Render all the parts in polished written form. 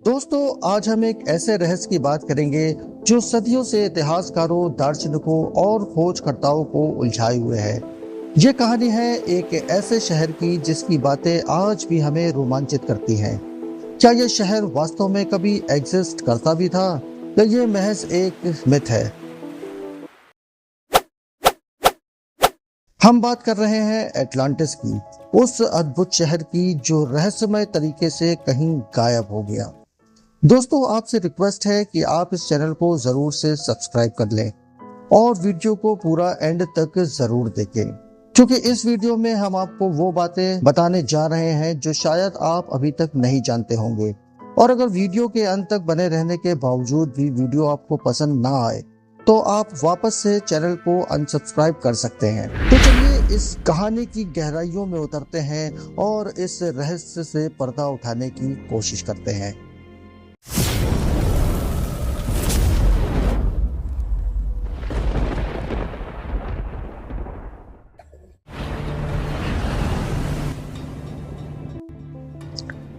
दोस्तों, आज हम एक ऐसे रहस्य की बात करेंगे जो सदियों से इतिहासकारों, दार्शनिकों और खोजकर्ताओं को उलझाए हुए है। ये कहानी है एक ऐसे शहर की जिसकी बातें आज भी हमें रोमांचित करती हैं। क्या ये शहर वास्तव में कभी एग्जिस्ट करता भी था या ये महज एक मिथ है? हम बात कर रहे हैं एटलांटिस की, उस अद्भुत शहर की जो रहस्यमय तरीके से कहीं गायब हो गया। दोस्तों, आपसे रिक्वेस्ट है कि आप इस चैनल को जरूर से सब्सक्राइब कर लें और वीडियो को पूरा एंड तक जरूर देखें, क्योंकि इस वीडियो में हम आपको वो बातें बताने जा रहे हैं जो शायद आप अभी तक नहीं जानते होंगे। और अगर वीडियो के अंत तक बने रहने के बावजूद भी वीडियो आपको पसंद ना आए तो आप वापस से चैनल को अनसब्सक्राइब कर सकते हैं। तो चलिए इस कहानी की गहराइयों में उतरते हैं और इस रहस्य से पर्दा उठाने की कोशिश करते हैं।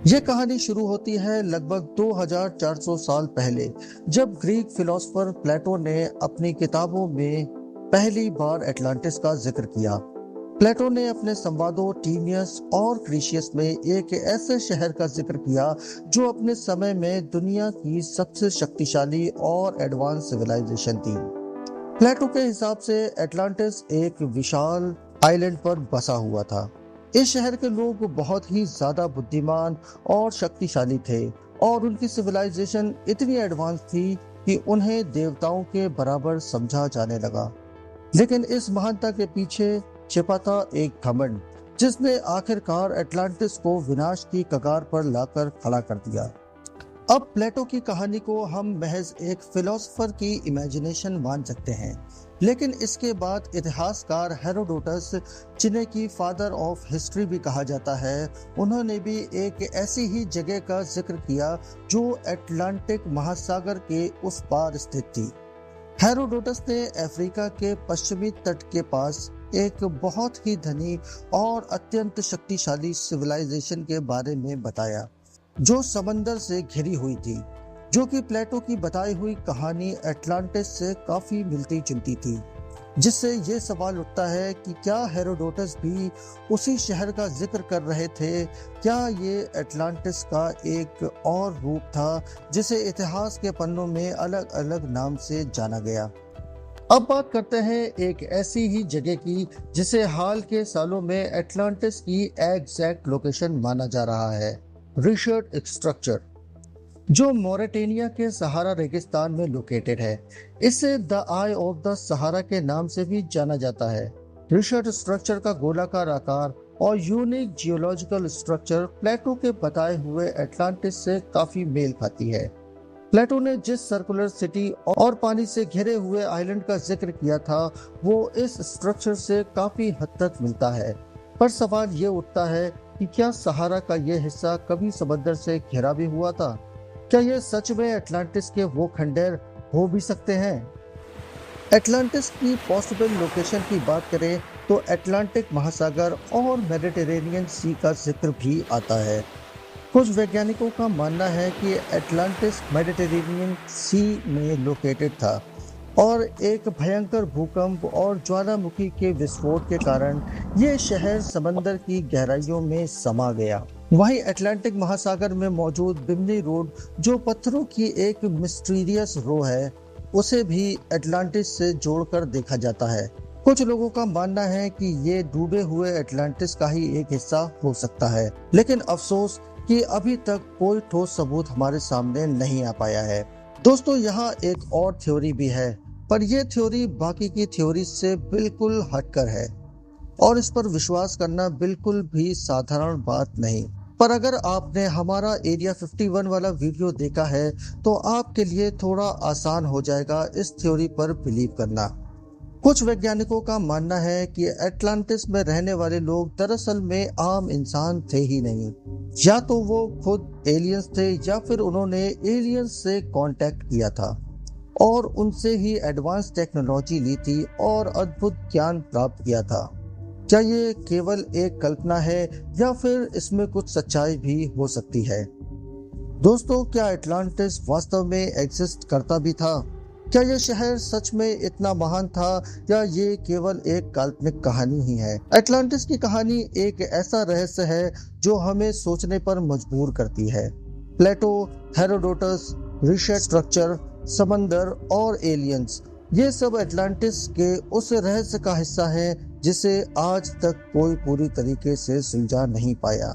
यह कहानी शुरू होती है लगभग 2400 साल पहले, जब ग्रीक फिलोसोफर प्लेटो ने अपनी किताबों में पहली बार एटलांटिस का जिक्र किया। प्लेटो ने अपने संवादों टीनियस और क्रीशियस में एक ऐसे शहर का जिक्र किया जो अपने समय में दुनिया की सबसे शक्तिशाली और एडवांस सिविलाइजेशन थी। प्लेटो के हिसाब से एटलांटिस एक विशाल आइलैंड पर बसा हुआ था। इस शहर के लोग बहुत ही ज्यादा बुद्धिमान और शक्तिशाली थे और उनकी सिविलाइजेशन इतनी एडवांस थी कि उन्हें देवताओं के बराबर समझा जाने लगा। लेकिन इस महानता के पीछे छिपा था एक घमंड जिसने आखिरकार एटलांटिस को विनाश की कगार पर लाकर खड़ा कर दिया। अब प्लेटो की कहानी को हम महज एक फिलोसोफर की इमेजिनेशन मान सकते हैं, लेकिन इसके बाद इतिहासकार हेरोडोटस, जिन्हें की फादर ऑफ हिस्ट्री भी कहा जाता है, उन्होंने भी एक ऐसी ही जगह का जिक्र किया जो अटलांटिक महासागर के उस पार स्थित थी। हेरोडोटस ने अफ्रीका के पश्चिमी तट के पास एक बहुत ही धनी और अत्यंत शक्तिशाली सिविलाइजेशन के बारे में बताया जो समंदर से घिरी हुई थी, जो कि प्लेटो की बताई हुई कहानी एटलांटिस से काफी मिलती जुलती थी। जिससे ये सवाल उठता है कि क्या हेरोडोटस भी उसी शहर का जिक्र कर रहे थे? क्या ये एटलांटिस का एक और रूप था जिसे इतिहास के पन्नों में अलग अलग नाम से जाना गया? अब बात करते हैं एक ऐसी ही जगह की जिसे हाल के सालों में एटलांटिस की एग्जैक्ट लोकेशन माना जा रहा है, रिचर्ड स्ट्रक्चर, जो मोरिटानिया के सहारा रेगिस्तान में लोकेटेड है। इसे the I of the Sahara के नाम से भी जाना जाता है। रिचर्ड स्ट्रक्चर का गोलाकार आकार और यूनिक जियोलॉजिकल स्ट्रक्चर प्लेटो के बताए हुए एटलांटिस से काफी मेल खाती है। प्लेटो ने जिस सर्कुलर सिटी और पानी से घिरे हुए आइलैंड का जिक्र किया था वो इस स्ट्रक्चर से काफी हद तक मिलता है। पर सवाल ये उठता है कि क्या सहारा का ये हिस्सा कभी समंदर से घिरा भी हुआ था? क्या ये सच में एटलांटिस के वो खंडहर हो भी सकते हैं? एटलांटिस की पॉसिबल लोकेशन की बात करें तो अटलांटिक महासागर और मेडिटेरेनियन सी का जिक्र भी आता है। कुछ वैज्ञानिकों का मानना है कि एटलांटिस मेडिटेरेनियन सी में लोकेटेड था और एक भयंकर भूकंप और ज्वालामुखी के विस्फोट के कारण ये शहर समंदर की गहराइयों में समा गया। वहीं अटलांटिक महासागर में मौजूद बिमनी रोड, जो पत्थरों की एक मिस्टीरियस रो है, उसे भी अटलांटिस से जोड़कर देखा जाता है। कुछ लोगों का मानना है कि ये डूबे हुए अटलांटिस का ही एक हिस्सा हो सकता है, लेकिन अफसोस कि अभी तक कोई ठोस सबूत हमारे सामने नहीं आ पाया है। दोस्तों, यहाँ एक और थ्योरी भी है, पर यह थ्योरी बाकी की थ्योरी से बिल्कुल हटकर है और इस पर विश्वास करना बिल्कुल भी साधारण बात नहीं। पर अगर आपने हमारा एरिया 51 वाला वीडियो देखा है तो आपके लिए थोड़ा आसान हो जाएगा इस थ्योरी पर बिलीव करना। कुछ वैज्ञानिकों का मानना है कि एटलांटिस में रहने वाले लोग दरअसल में आम इंसान थे ही नहीं, या तो वो खुद एलियंस थे या फिर उन्होंने एलियंस से कांटेक्ट किया था और उनसे ही एडवांस टेक्नोलॉजी ली थी और अद्भुत ज्ञान प्राप्त किया था। क्या ये केवल एक कल्पना है या फिर इसमें कुछ सच्चाई भी हो सकती है? दोस्तों, क्या अटलांटिस वास्तव में एग्जिस्ट करता भी था? क्या यह शहर सच में इतना महान था या ये केवल एक काल्पनिक कहानी ही है? अटलांटिस की कहानी एक ऐसा रहस्य है जो हमें सोचने पर मजबूर करती है। प्लेटो, हेरोडोटस, रिसेट स्ट्रक्चर, समंदर और एलियंस, ये सब अटलांटिस के उस रहस्य का हिस्सा है जिसे आज तक कोई पूरी तरीके से सुलझा नहीं पाया।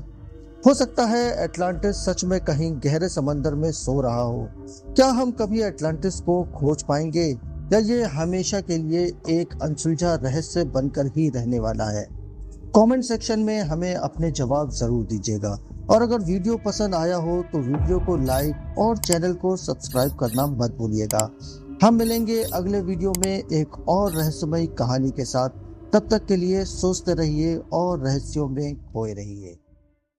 हो सकता है अटलांटिस सच में कहीं गहरे समंदर में सो रहा हो। क्या हम कभी अटलांटिस को खोज पाएंगे या ये हमेशा के लिए एक अनसुलझा रहस्य बनकर ही रहने वाला है? कमेंट सेक्शन में हमें अपने जवाब जरूर दीजिएगा। और अगर वीडियो पसंद आया हो तो वीडियो को लाइक और चैनल को सब्सक्राइब करना मत भूलिएगा। हम मिलेंगे अगले वीडियो में एक और रहस्यमयी कहानी के साथ। तब तक के लिए सोचते रहिए और रहस्यों में खोए रहिए।